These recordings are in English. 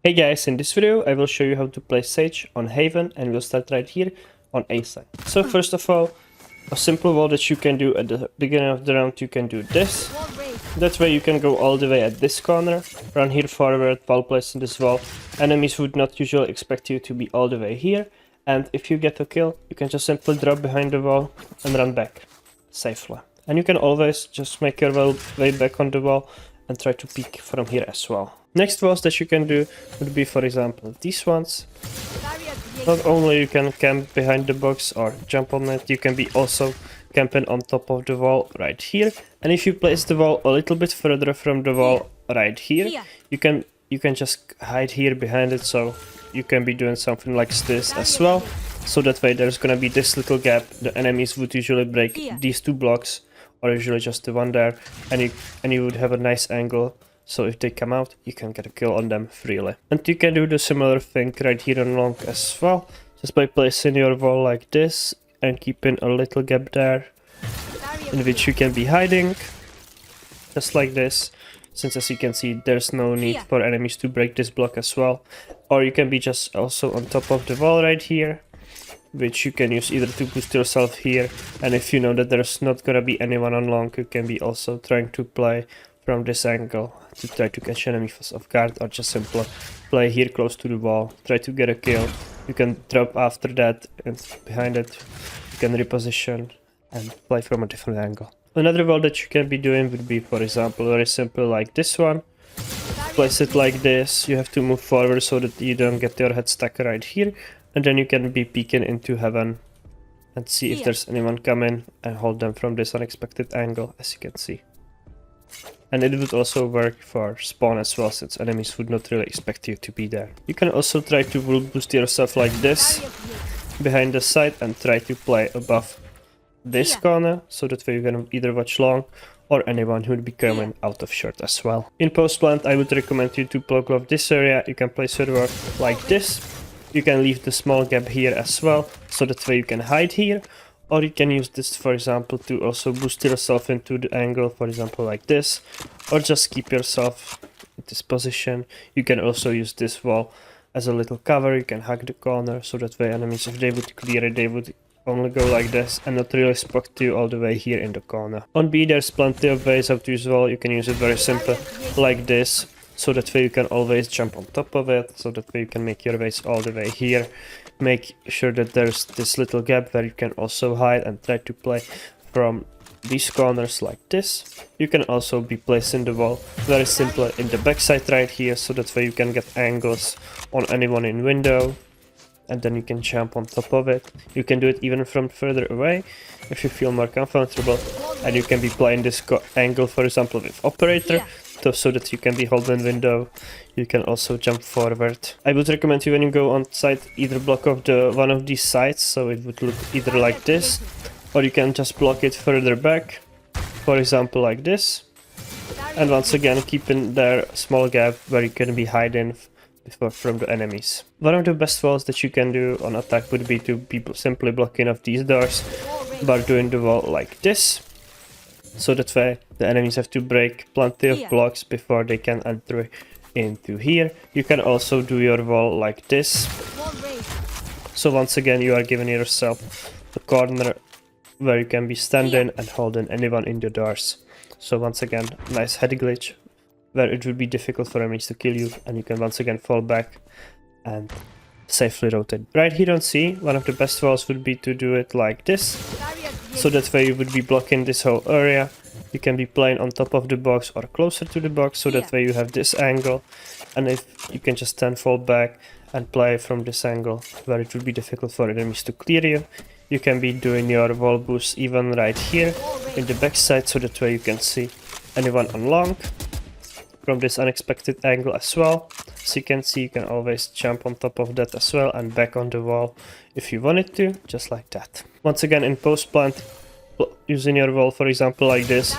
Hey guys, in this video I will show you how to play Sage on Haven, and we'll start right here on A side. So first of all, a simple wall that you can do at the beginning of the round, you can do this. That way you can go all the way at this corner, run here forward while placing this wall. Enemies would not usually expect you to be all the way here, and if you get a kill, you can just simply drop behind the wall and run back safely. And you can always just make your way back on the wall and try to peek from here as well. Next walls that you can do would be, for example, these ones. Not only you can camp behind the box or jump on it, you can be also camping on top of the wall right here. And if you place the wall a little bit further from the wall right here, you can just hide here behind it, so you can be doing something like this as well. So that way there's gonna be this little gap. The enemies would usually break these two blocks, or usually just the one there, and you would have a nice angle. So if they come out, you can get a kill on them freely. And you can do the similar thing right here on long as well, just by placing your wall like this and keeping a little gap there in which you can be hiding, just like this, since as you can see there's no need for enemies to break this block as well. Or you can be just also on top of the wall right here, which you can use either to boost yourself here, and if you know that there's not gonna be anyone on long, you can be also trying to play from this angle to try to catch enemies off guard, or just simply play here close to the wall, try to get a kill. You can drop after that, and behind it you can reposition and play from a different angle. Another wall that you can be doing would be, for example, very simple like this one. Place it like this, you have to move forward so that you don't get your head stuck right here, and then you can be peeking into heaven and see if there's anyone coming and hold them from this unexpected angle, as you can see. And it would also work for spawn as well, since enemies would not really expect you to be there. You can also try to wallboost yourself like this behind the side and try to play above this corner, so that way you can either watch long or anyone who would be coming out of short as well. In post plant, I would recommend you to block off this area. You can place your wall like this. You can leave the small gap here as well, so that way you can hide here. Or you can use this, for example, to also boost yourself into the angle, for example, like this. Or just keep yourself in this position. You can also use this wall as a little cover. You can hug the corner, so that way enemies, if they would clear it, they would only go like this and not really spot you all the way here in the corner. On B, there's plenty of ways how to use wall. You can use it very simple, like this. So that way you can always jump on top of it, so that way you can make your ways all the way here. Make sure that there's this little gap where you can also hide and try to play from these corners like this. You can also be placing the wall very simply in the backside right here, so that way you can get angles on anyone in window, and then you can jump on top of it. You can do it even from further away if you feel more comfortable, and you can be playing this angle, for example, with operator. So that you can be holding window. You can also jump forward. I would recommend you, when you go on site, either block off one of these sides, so it would look either like this, or you can just block it further back, for example like this, and once again keeping there a small gap where you can be hiding from the enemies. One of the best walls that you can do on attack would be to be simply blocking off these doors by doing the wall like this. So that way the enemies have to break plenty of blocks before they can enter into here. You can also do your wall like this. So once again you are giving yourself a corner where you can be standing and holding anyone in the doors. So once again, nice head glitch where it would be difficult for enemies to kill you, and you can once again fall back and safely rotate. Right here on C, one of the best walls would be to do it like this. So that way you would be blocking this whole area. You can be playing on top of the box or closer to the box, so that way you have this angle. And if you can just then fall back and play from this angle where it would be difficult for enemies to clear you. You can be doing your wall boost even right here in the backside, so that way you can see anyone on long from this unexpected angle as well. So you can see you can always jump on top of that as well and back on the wall if you wanted to, just like that. Once again, in post plant, using your wall, for example like this,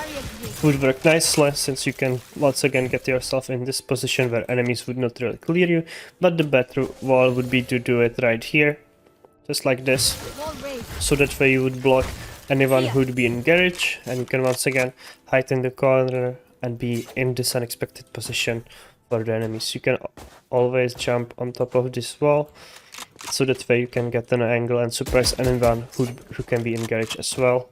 would work nicely, since you can once again get yourself in this position where enemies would not really clear you. But the better wall would be to do it right here, just like this, so that way you would block anyone who would be in garage, and you can once again hide in the corner and be in this unexpected position for the enemies. You can always jump on top of this wall, so that way you can get an angle and surprise anyone who can be in garage as well.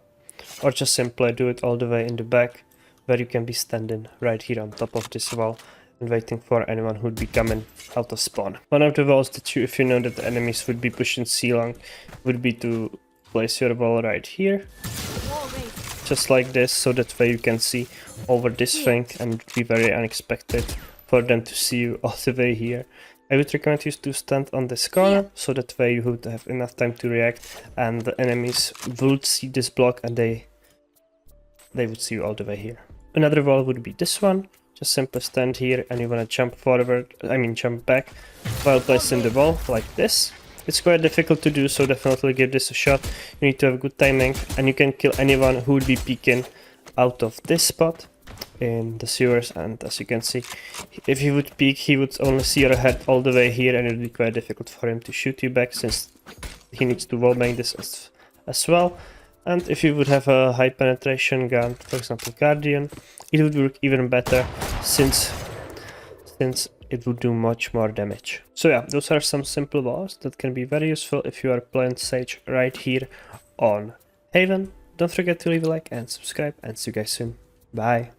Or just simply do it all the way in the back, where you can be standing right here on top of this wall and waiting for anyone who'd be coming out of spawn. One of the walls that you, if you know that the enemies would be pushing C long, would be to place your wall right here. Just like this, so that way you can see over this thing and it would be very unexpected for them to see you all the way here. I would recommend you to stand on this corner, so that way you would have enough time to react and the enemies would see this block and they would see you all the way here. Another wall would be this one. Just simply stand here and you want to jump forward, jump back while placing the wall like this. It's quite difficult to do, so definitely give this a shot. You need to have good timing and you can kill anyone who would be peeking out of this spot in the sewers, and as you can see, if he would peek, he would only see your head all the way here and it would be quite difficult for him to shoot you back, since he needs to wallbang this as well. And if you would have a high penetration gun, for example Guardian, it would work even better, since it would do much more damage. So yeah, those are some simple walls that can be very useful if you are playing Sage right here on Haven. Don't forget to leave a like and subscribe, and see you guys soon. Bye.